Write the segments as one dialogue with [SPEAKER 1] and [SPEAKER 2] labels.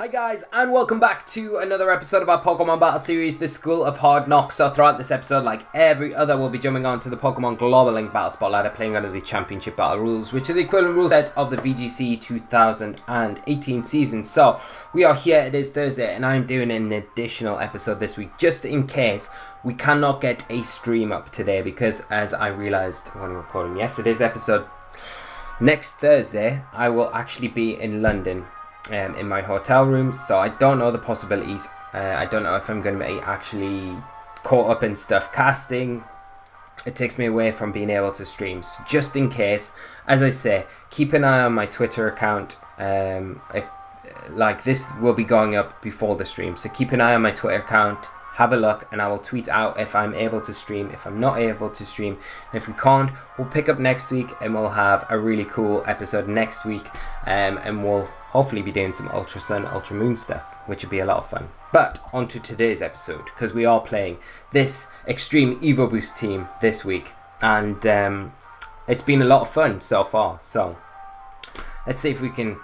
[SPEAKER 1] Hi guys, and welcome back to another episode of our Pokemon Battle Series, the School of Hard Knocks. So throughout this episode, like every other, we'll be jumping on to the Pokemon Global Link Battle Spot ladder, playing under the Championship Battle rules, which are the equivalent rule set of the VGC 2018 season. So we are here, it is Thursday, and I'm doing an additional episode this week, just in case we cannot get a stream up today, because as I realised when recording yesterday's episode, next Thursday I will actually be in London. In my hotel room, so I don't know the possibilities. I don't know if I'm going to be actually caught up in stuff casting. It takes me away from being able to stream, so just in case, as I say, keep an eye on my Twitter account. If like this will be going up before the stream, so keep an eye on my Twitter account, have a look, and I will tweet out if I'm able to stream, if I'm not able to stream, and if we can't, we'll pick up next week and we'll have a really cool episode next week, and we'll hopefully be doing some Ultra Sun, Ultra Moon stuff, which would be a lot of fun. But on to today's episode, because we are playing this Extreme Evo Boost team this week, and it's been a lot of fun so far. So let's see if we can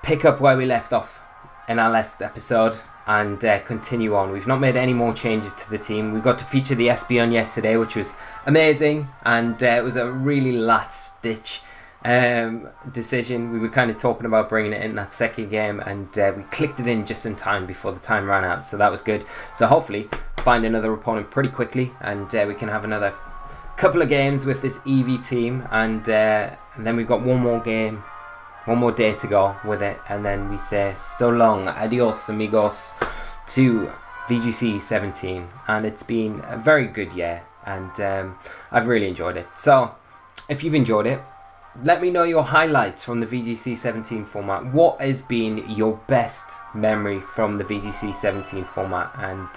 [SPEAKER 1] pick up where we left off in our last episode and continue on. We've not made any more changes to the team. We got to feature the Espeon yesterday, which was amazing, and it was a really last ditch decision. We were kind of talking about bringing it in that second game, and we clicked it in just in time before the time ran out, so that was good. So hopefully find another opponent pretty quickly, and we can have another couple of games with this Eevee team, and then we've got one more game, one more day to go with it, and then we say so long, adios amigos, to VGC 17. And it's been a very good year, and I've really enjoyed it. So if you've enjoyed it, let me know your highlights from the VGC 17 format. What has been your best memory from the VGC 17 format? And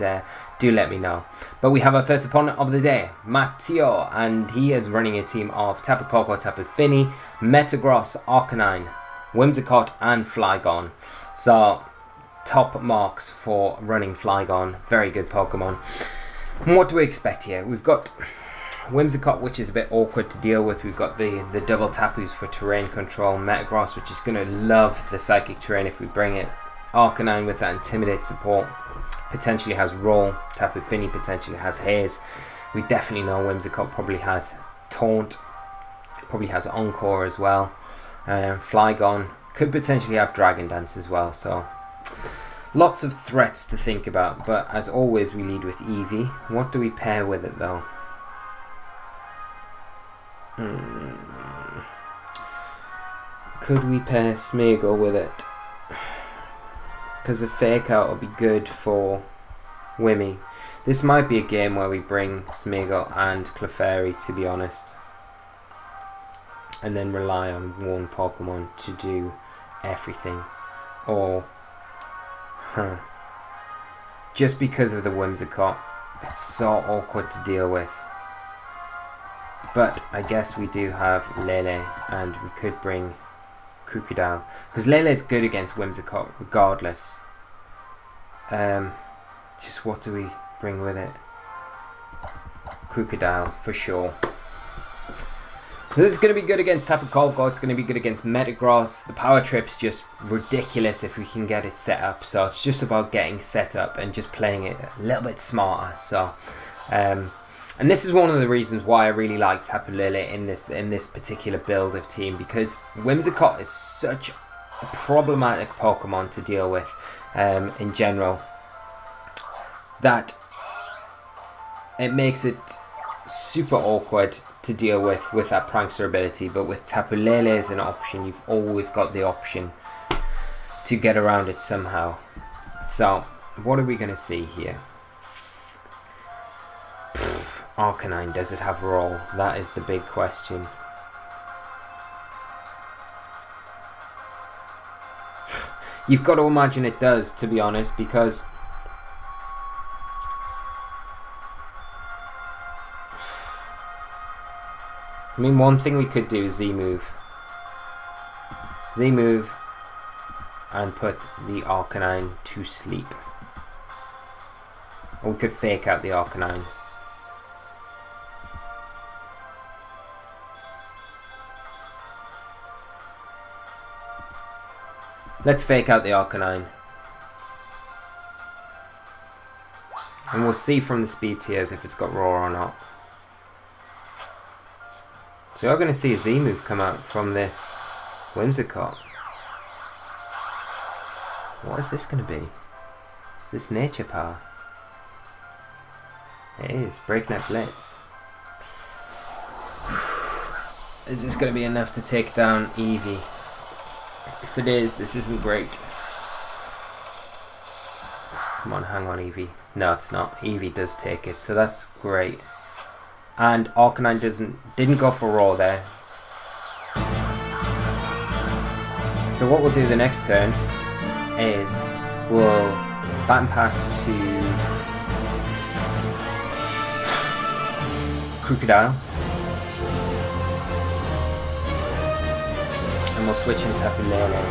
[SPEAKER 1] do let me know. But we have our first opponent of the day, Matteo, and he is running a team of Tapu Koko, Tapu Fini, Metagross, Arcanine, Whimsicott, and Flygon. So top marks for running Flygon. Very good Pokemon. And what do we expect here? We've got Whimsicott, which is a bit awkward to deal with. We've got the double Tapus for terrain control, Metagross, which is going to love the psychic terrain if we bring it, Arcanine with that intimidate support, potentially has roll, Tapu Fini potentially has haze. We definitely know Whimsicott probably has taunt, probably has encore as well. Flygon could potentially have Dragon Dance as well, so lots of threats to think about. But as always, we lead with Eevee. What do we pair with it though? Could we pair Smeargle with it? Because a Fake Out will be good for Wimmy. This might be a game where we bring Smeargle and Clefairy, to be honest, and then rely on one Pokemon to do everything. Or just because of the Whimsicott, it's so awkward to deal with. But I guess we do have Lele, and we could bring Crocodile, because Lele is good against Whimsicott regardless. Just what do we bring with it? Crocodile for sure. This is going to be good against Tapu Koko, it's going to be good against Metagross. The power trip's just ridiculous if we can get it set up, so it's just about getting set up and just playing it a little bit smarter. So and this is one of the reasons why I really like Tapu Lele in this particular build of team, because Whimsicott is such a problematic Pokemon to deal with in general, that it makes it super awkward to deal with that prankster ability. But with Tapu Lele as an option, you've always got the option to get around it somehow. So what are we going to see here? Arcanine, does it have roll? That is the big question. You've got to imagine it does, to be honest, because I mean, one thing we could do is Z-move, and put the Arcanine to sleep. Or we could fake out the Arcanine. Let's fake out the Arcanine. And we'll see from the speed tiers if it's got Roar or not. So you're going to see a Z move come out from this Whimsicott. What is this going to be? Is this Nature Power? It is. Breakneck Blitz. Is this going to be enough to take down Eevee? If it is, this isn't great. Come on, hang on, Eevee. No, it's not. Eevee does take it, so that's great. And Arcanine didn't go for Roar there. So what we'll do the next turn is we'll Baton Pass to Crocodile. And we'll switch in Tapu Lele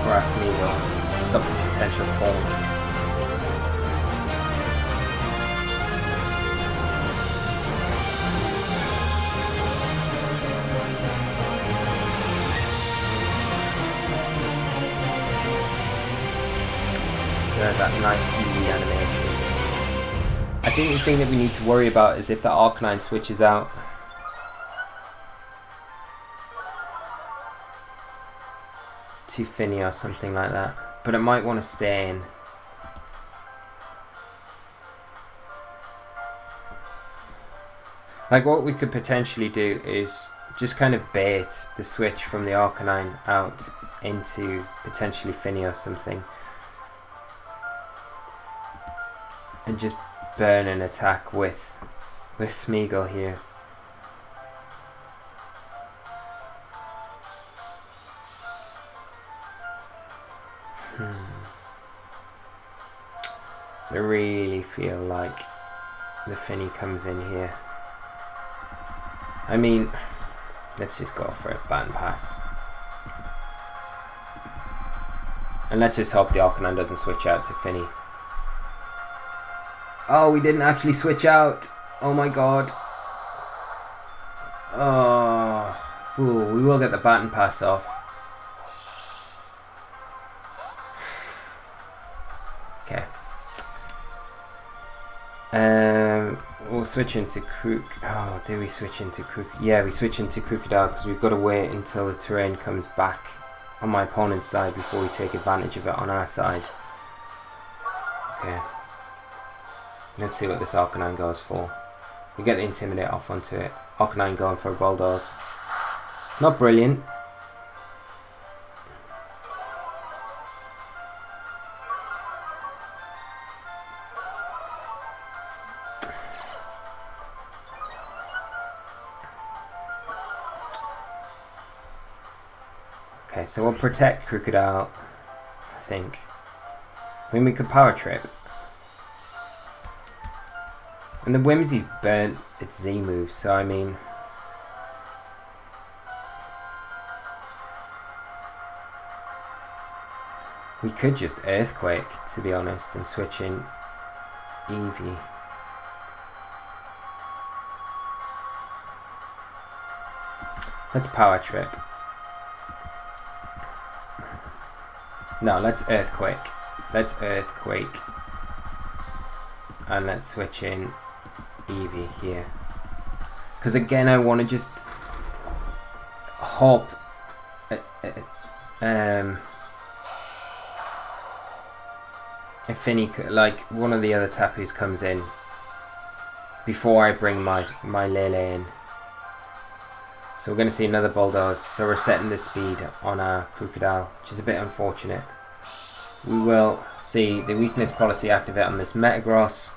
[SPEAKER 1] for our Smeagol to stop the potential taunt. There's that nice Eevee animation. I think the thing that we need to worry about is if the Arcanine switches out. To Finny or something like that. But it might want to stay in. Like what we could potentially do is just kind of bait the switch from the Arcanine out into potentially Finny or something. And just burn an attack with Smeagol here. So I really feel like the Finny comes in here. I mean, let's just go for it, Baton Pass. And let's just hope the Arcanine doesn't switch out to Finny. Oh, we didn't actually switch out. Oh my god. Oh, fool. We will get the Baton Pass off. Okay. We'll switch into Crook. Oh, do we switch into Crook? Yeah, we switch into Crocodile because we've got to wait until the terrain comes back on my opponent's side before we take advantage of it on our side. Okay. Let's see what this Arcanine goes for. We get the Intimidate off onto it. Arcanine going for a Bulldoze. Not brilliant. Okay, so we'll protect Crocodile, I think. I mean, we could Power Trip. And the Whimsy burnt its Z move, so I mean... we could just Earthquake, to be honest, and switch in Eevee. Let's Power Trip. No, let's Earthquake. Let's Earthquake. And let's switch in Eevee here. Because again, I want to just hope if Finny, like one of the other Tapus comes in before I bring my Lele in. So we're going to see another Bulldoze. So we're setting the speed on our Crocodile, which is a bit unfortunate. We will see the weakness policy activate on this Metagross.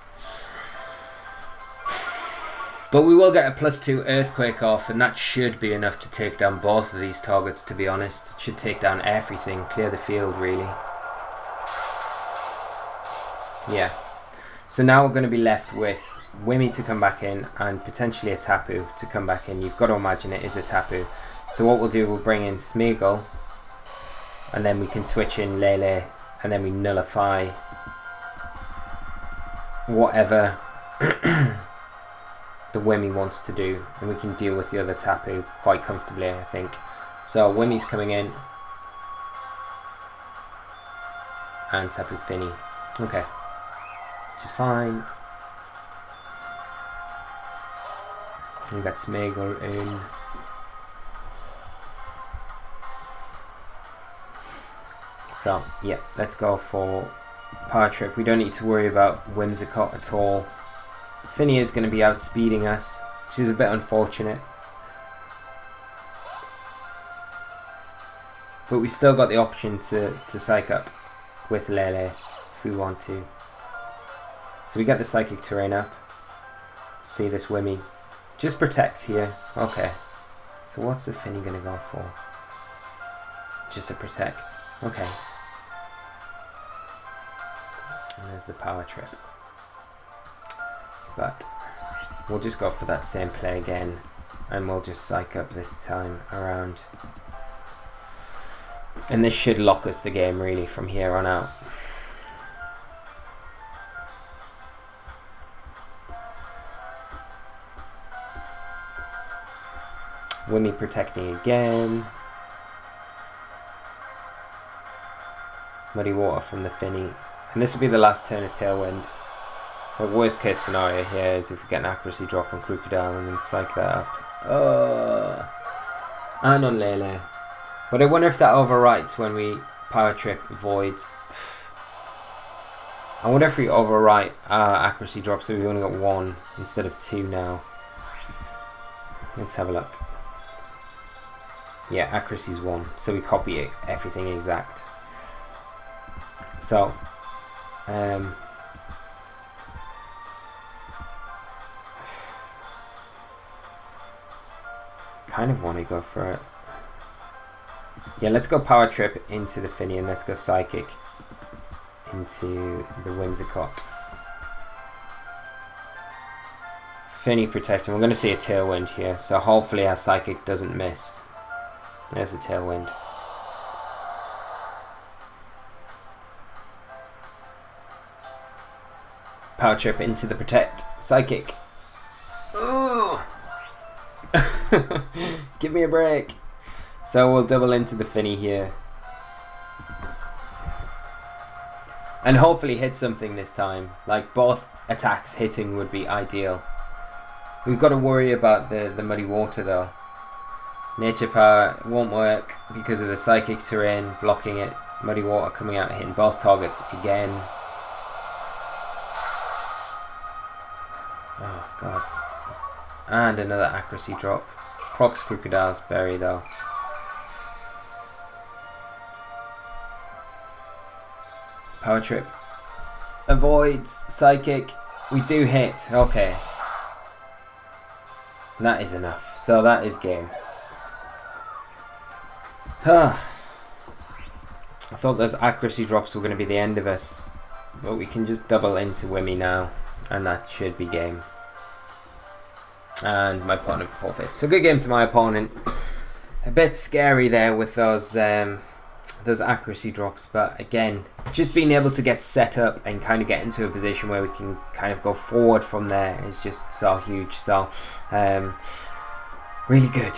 [SPEAKER 1] But we will get a +2 Earthquake off, and that should be enough to take down both of these targets, to be honest. It should take down everything, clear the field really. Yeah. So now we're going to be left with Wimmy to come back in and potentially a Tapu to come back in. You've got to imagine it is a Tapu. So what we'll do, we'll bring in Smeagol, and then we can switch in Lele, and then we nullify whatever the Wimmy wants to do, and we can deal with the other Tapu quite comfortably, I think. So Wimmy's coming in. and Tapu Fini. Okay. Which is fine. We got Smeagol in. So, yeah, let's go for Power Trip. We don't need to worry about Whimsicott at all. Fini is going to be outspeeding us, which is a bit unfortunate. But we still got the option to Psych Up with Lele if we want to. So we get the Psychic Terrain up. See this Wimmy. Just Protect here. Okay. So what's the Fini going to go for? Just a Protect. Okay. And there's the Power Trip. But we'll just go for that same play again. And we'll just Psych Up this time around. And this should lock us the game really from here on out. Wimmy protecting again. Muddy Water from the Fini. And this will be the last turn of Tailwind. The worst case scenario here is if we get an accuracy drop on Crocodile and then Psych that up. And on Lele. But I wonder if that overwrites when we Power Trip Voids. I wonder if we overwrite accuracy drop so we've only got 1 instead of 2 now. Let's have a look. Yeah, accuracy's 1, so we copy it, everything exact. So, kind of want to go for it. Yeah, let's go Power Trip into the Fini and let's go Psychic into the Whimsicott. Fini protecting. We're going to see a Tailwind here, so hopefully our Psychic doesn't miss. There's a Tailwind. Power Trip into the Protect. Psychic. Ooh. Give me a break. So we'll double into the Fini here. And hopefully hit something this time. Like both attacks hitting would be ideal. We've got to worry about the Muddy Water though. Nature Power won't work because of the Psychic Terrain blocking it. Muddy Water coming out hitting both targets again. Oh god. And another accuracy drop. Procs Crocodile's Berry though. Power Trip. Avoids. Psychic. We do hit. Okay. That is enough. So that is game. I thought those accuracy drops were going to be the end of us. But we can just double into Wimmy now. And that should be game. And my opponent forfeits. So good game to my opponent. A bit scary there with those accuracy drops, but again, just being able to get set up and kind of get into a position where we can kind of go forward from there is just so huge. So really good,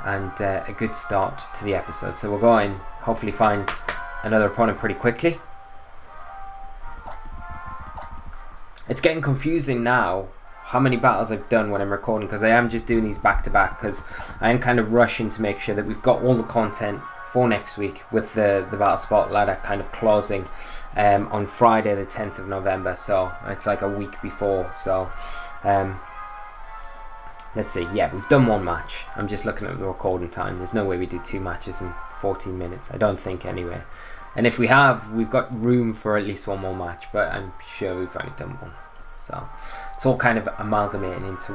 [SPEAKER 1] and a good start to the episode. So we'll go and hopefully find another opponent pretty quickly. It's getting confusing now how many battles I've done when I'm recording, because I am just doing these back to back, because I am kind of rushing to make sure that we've got all the content for next week, with the Battle Spot ladder kind of closing on Friday the 10th of November, so it's like a week before. So let's see. Yeah, we've done 1 match. I'm just looking at the recording time. There's no way we do 2 matches in 14 minutes. I don't think anyway. And if we have, we've got room for at least 1 more match, but I'm sure we've only done 1. So it's all kind of amalgamating into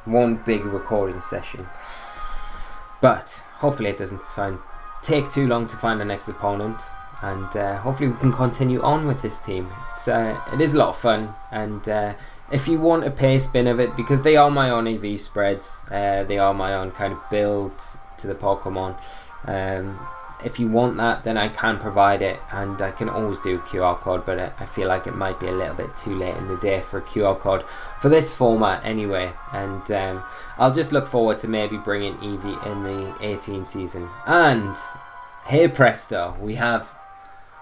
[SPEAKER 1] one big recording session. But hopefully it doesn't take too long to find the next opponent, and hopefully we can continue on with this team. It is a lot of fun, and if you want a pay spin of it, because they are my own EV spreads, they are my own kind of builds to the Pokemon. If you want that, then I can provide it, and I can always do a QR code, but I feel like it might be a little bit too late in the day for a QR code for this format anyway. And I'll just look forward to maybe bringing Eevee in the 18 season. And hey presto, we have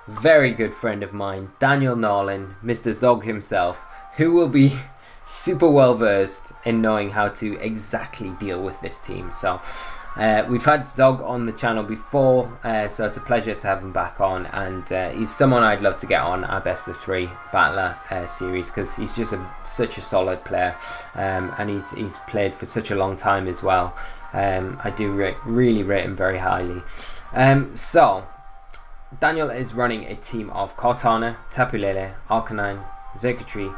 [SPEAKER 1] very good friend of mine, Daniel Nolan, Mr. Zog himself, who will be super well versed in knowing how to exactly deal with this team. So we've had Zog on the channel before, so it's a pleasure to have him back on, and he's someone I'd love to get on our best of 3 battler series, because he's just such a solid player, and he's played for such a long time as well. I do really rate him very highly. So Daniel is running a team of Cortana, Tapu, Lele, Arcanine, Xurkitree,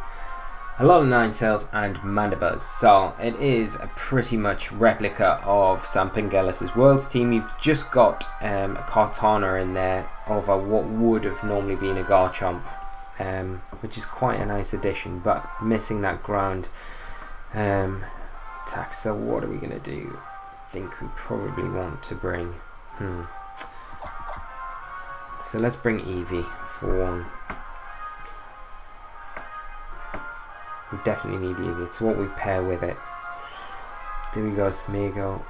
[SPEAKER 1] a lot of Ninetales and Mandibuzz. So it is a pretty much replica of Sam Pingellis' Worlds team. You've just got a Cortana in there over what would have normally been a Garchomp, which is quite a nice addition, but missing that ground attack. So what are we going to do? I think we probably want to bring... So let's bring Eevee for one. We definitely need Eevee. It's what we pair with it. There we go, Smeagol.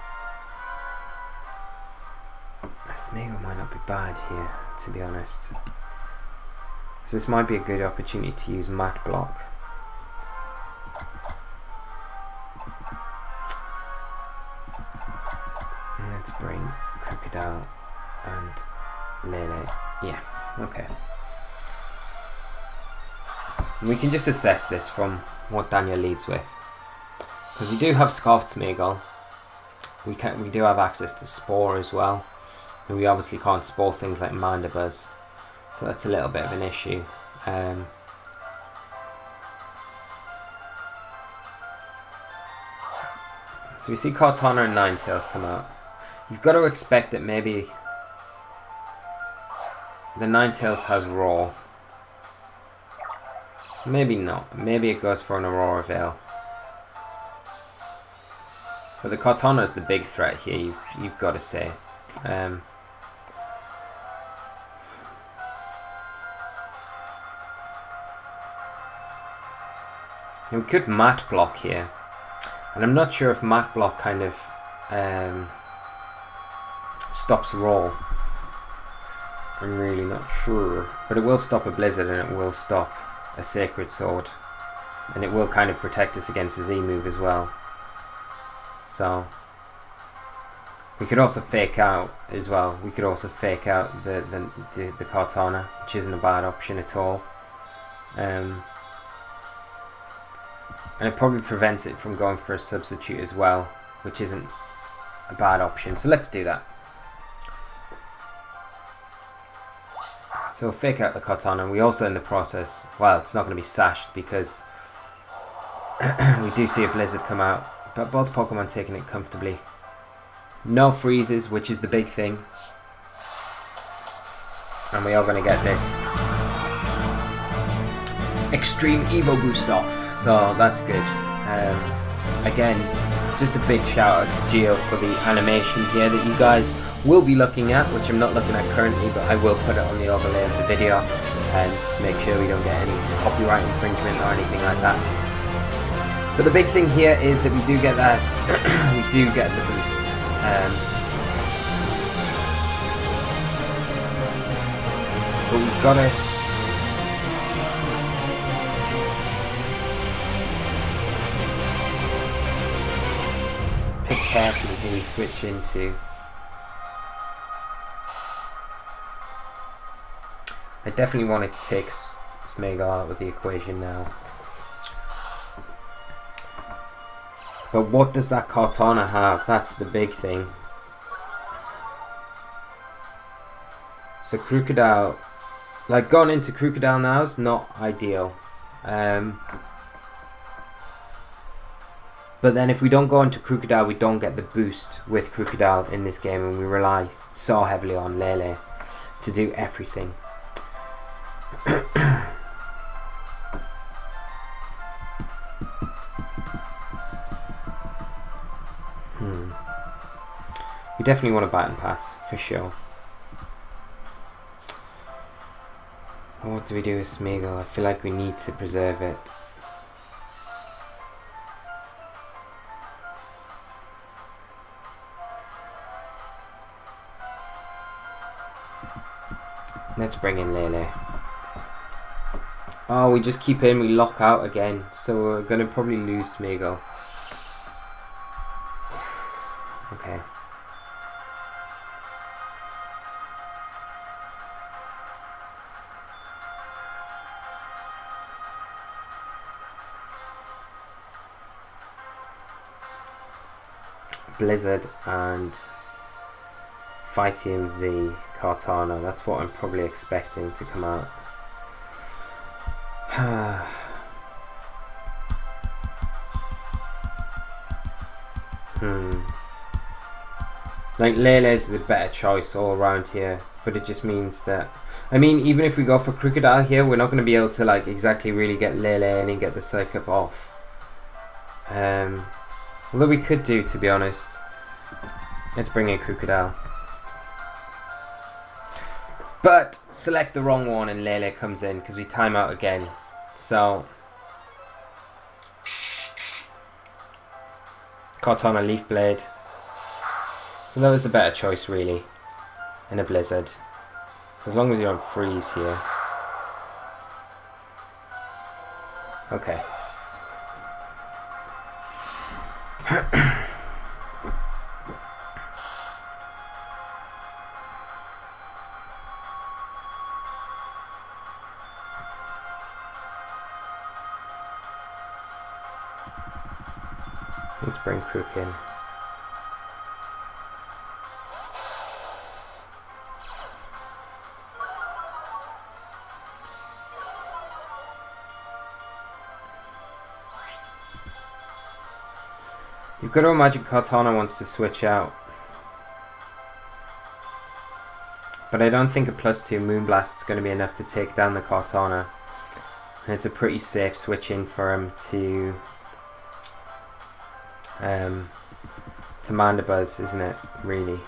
[SPEAKER 1] Smeagol might not be bad here, to be honest. So this might be a good opportunity to use Mat Block. And let's bring Crocodile and Lele. Yeah, okay. And we can just assess this from what Daniel leads with, because we do have Scoffed Smeagol. We do have access to Spore as well, and we obviously can't Spore things like Mandibuzz, so that's a little bit of an issue. So we see Cortana and Ninetales come out. You've got to expect that maybe the Ninetales has Raw. Maybe not. Maybe it goes for an Aurora Veil. But the Cortana is the big threat here, you've got to say. We could Mat Block here. And I'm not sure if Mat Block kind of stops Raw. I'm really not sure. But it will stop a Blizzard, and it will stop a Sacred Sword, and it will kind of protect us against the Z move as well. So we could also fake out as well. We could also fake out the Cortana, which isn't a bad option at all, and it probably prevents it from going for a substitute as well, which isn't a bad option. So let's do that. So we'll fake out the Cortana. We also in the process, well, it's not going to be sashed because we do see a Blizzard come out, but both Pokemon taking it comfortably. No freezes, which is the big thing, and we are going to get this Extreme Evo Boost off, so that's good. Again, just a big shout out to Geo for the animation here that you guys will be looking at, which I'm not looking at currently, but I will put it on the overlay of the video and make sure we don't get any copyright infringement or anything like that. But the big thing here is that we do get that we do get the boost. But we've got to pick carefully who we switch into. I definitely want to take Smeagol out of the equation now. But what does that Cortana have? That's the big thing. So Crocodile, like going into Crocodile now is not ideal. But then if we don't go into Crocodile, we don't get the boost with Crocodile in this game, and we rely so heavily on Lele to do everything. We definitely want a Baton Pass, for sure. What do we do with Smeagol? I feel like we need to preserve it. Let's bring in Lele. Oh, we just keep in, we lock out again. So we're going to probably lose Smeagol. Okay. Blizzard and Fighting Z Kartana. That's what I'm probably expecting to come out. Like Lele's the better choice all around here, but it just means that, I mean, even if we go for Crocodile here, we're not going to be able to like exactly really get Lele in and get the Psych Up off. Although we could do, to be honest. Let's bring in Crocodile. But select the wrong one and Lele comes in because we time out again. So Kartana Leaf Blade. So that was the better choice really. In a Blizzard. As long as you're on freeze here. Okay. Let's bring Crook in. You've got to imagine Kartana wants to switch out. But I don't think a +2 Moonblast is going to be enough to take down the Kartana. And it's a pretty safe switch in for him to Mandibuzz, isn't it? Really.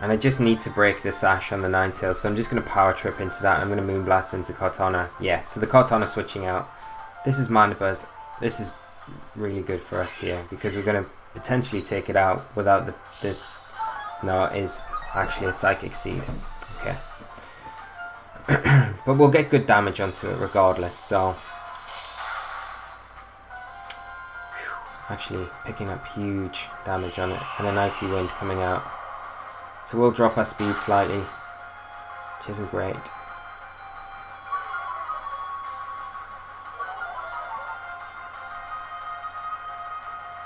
[SPEAKER 1] And I just need to break this Ash on the Ninetales, so I'm just going to Power Trip into that. I'm going to Moonblast into Kartana. Yeah, so the Kartana switching out. This is Mandibuzz. This is really good for us here because we're going to potentially take it out without the no, it is actually a Psychic Seed. Okay. But we'll get good damage onto it regardless, so actually picking up huge damage on it and an Icy Wind coming out. So we'll drop our speed slightly, which isn't great.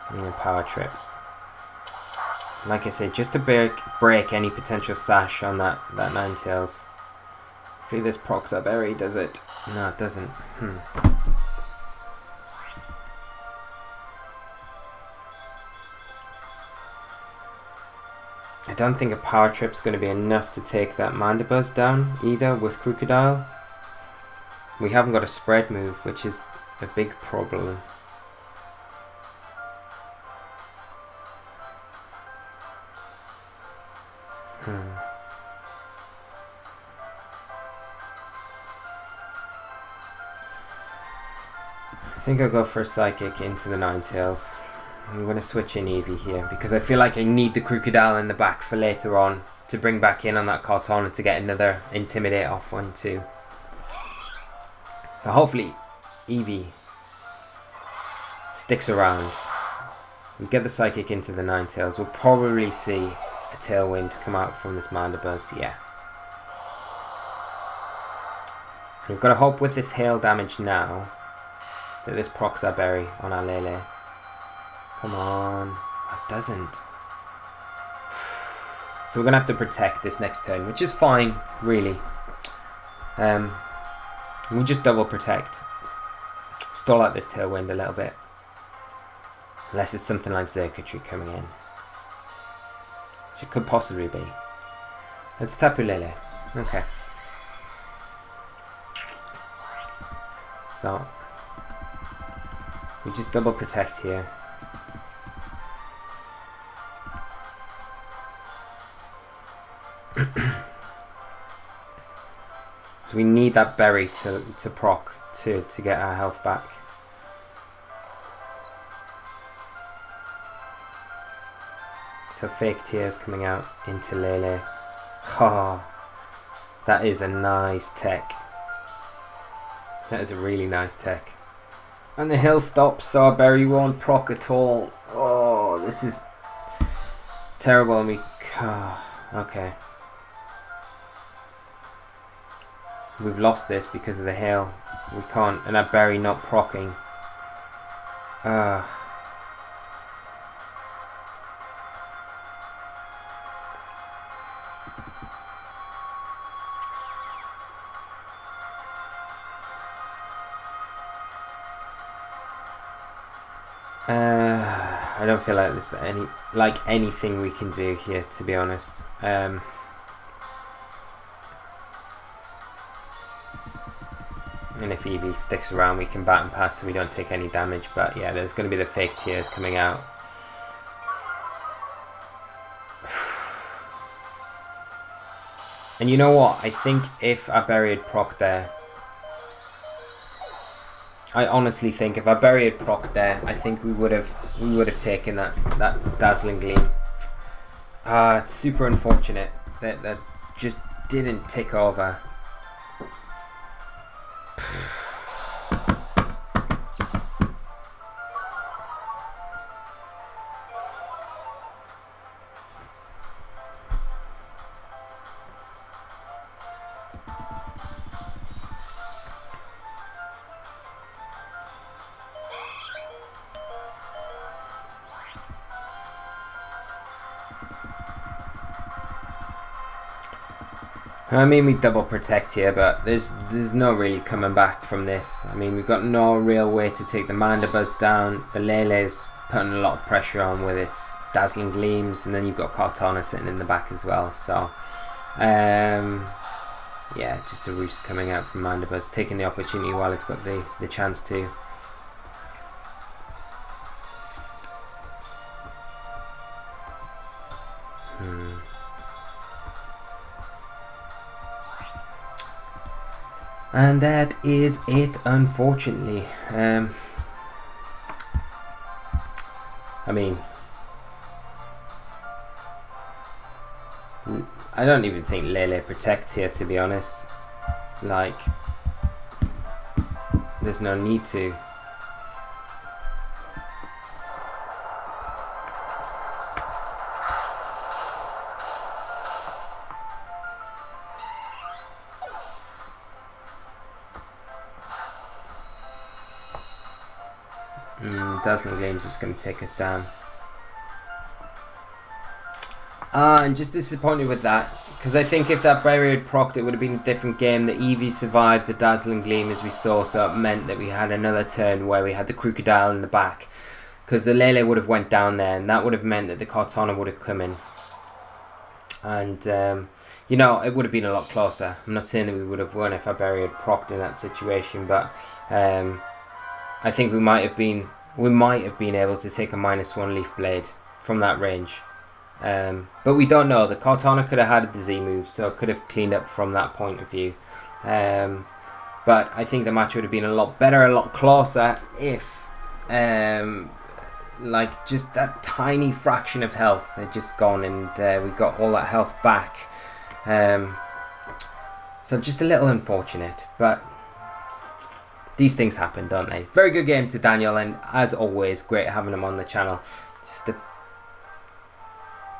[SPEAKER 1] And Power Trip. Like I said, just to break any potential sash on that Ninetales. Hopefully this procs our berry, does it? No, it doesn't. I don't think a Power Trip's going to be enough to take that Mandibuzz down either with Crocodile. We haven't got a spread move, which is a big problem. I think I'll go for a Psychic into the Ninetales. I'm going to switch in Eevee here because I feel like I need the Crocodile in the back for later on to bring back in on that Kartana to get another Intimidate off one too. So hopefully Eevee sticks around. We get the Psychic into the Ninetales. We'll probably see a Tailwind come out from this Mandibuzz. Yeah. We've got to hope with this hail damage now that this procs our berry on our Lele. Come on. It doesn't. So we're going to have to protect this next turn, which is fine, really. We just double protect. Stall out this Tailwind a little bit. Unless it's something like Circuitry coming in. Which it could possibly be. Let's Tapu Lele. Okay. So we just double protect here. So we need that berry to proc to get our health back. So fake tears coming out into Lele. Oh, that is a nice tech. That is a really nice tech. And the hill stops, so our berry won't proc at all. Oh, this is terrible. And we... okay. We've lost this because of the hail. We can't, and our berry not proccing. I don't feel like there's anything we can do here, to be honest. And if Eevee sticks around, we can bat and pass so we don't take any damage. But yeah, there's going to be the fake tears coming out. And you know what? I think if our berry had proc there, I honestly think if our berry had proc there, I think we would have taken that dazzling gleam. It's super unfortunate that just didn't tick over. I mean, we double protect here, but there's no really coming back from this. I mean, we've got no real way to take the Mandibuzz down. The Lele's putting a lot of pressure on with its dazzling gleams, and then you've got Kartana sitting in the back as well. So, yeah, just a roost coming out from Mandibuzz, taking the opportunity while it's got the chance to. And that is it, unfortunately. I mean, I don't even think Lele protects here, to be honest. Like, there's no need to. Dazzling Games is going to take us down. I'm just disappointed with that, because I think if that berry had procced, it would have been a different game. The Eevee survived the Dazzling Gleam, as we saw, so it meant that we had another turn where we had the Crocodile in the back, because the Lele would have went down there, and that would have meant that the Kartana would have come in. And, you know, it would have been a lot closer. I'm not saying that we would have won if our berry had procced in that situation, but I think we might have been able to take a -1 Leaf Blade from that range. But we don't know. The Kartana could have had the Z move, so it could have cleaned up from that point of view. But I think the match would have been a lot better, a lot closer if like just that tiny fraction of health had just gone, and we got all that health back. So just a little unfortunate, but these things happen, don't they? Very good game to Daniel, and as always, great having him on the channel. Just a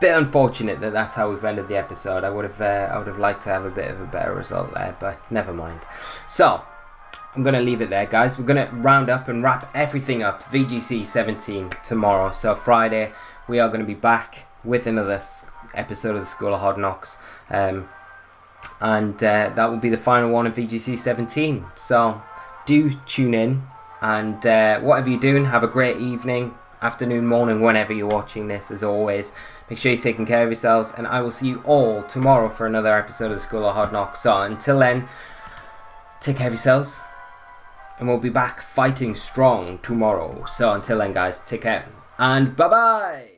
[SPEAKER 1] bit unfortunate that that's how we've ended the episode. I would have liked to have a bit of a better result there, but never mind. So I'm gonna leave it there, guys. We're gonna round up and wrap everything up. VGC 17 tomorrow, so Friday we are gonna be back with another episode of the School of Hard Knocks, and that will be the final one of VGC 17. So do tune in, and whatever you're doing, have a great evening, afternoon, morning, whenever you're watching this. As always, make sure you're taking care of yourselves, and I will see you all tomorrow for another episode of the School of Hard Knocks. So until then, take care of yourselves, and we'll be back fighting strong tomorrow. So until then, guys, take care, and bye bye.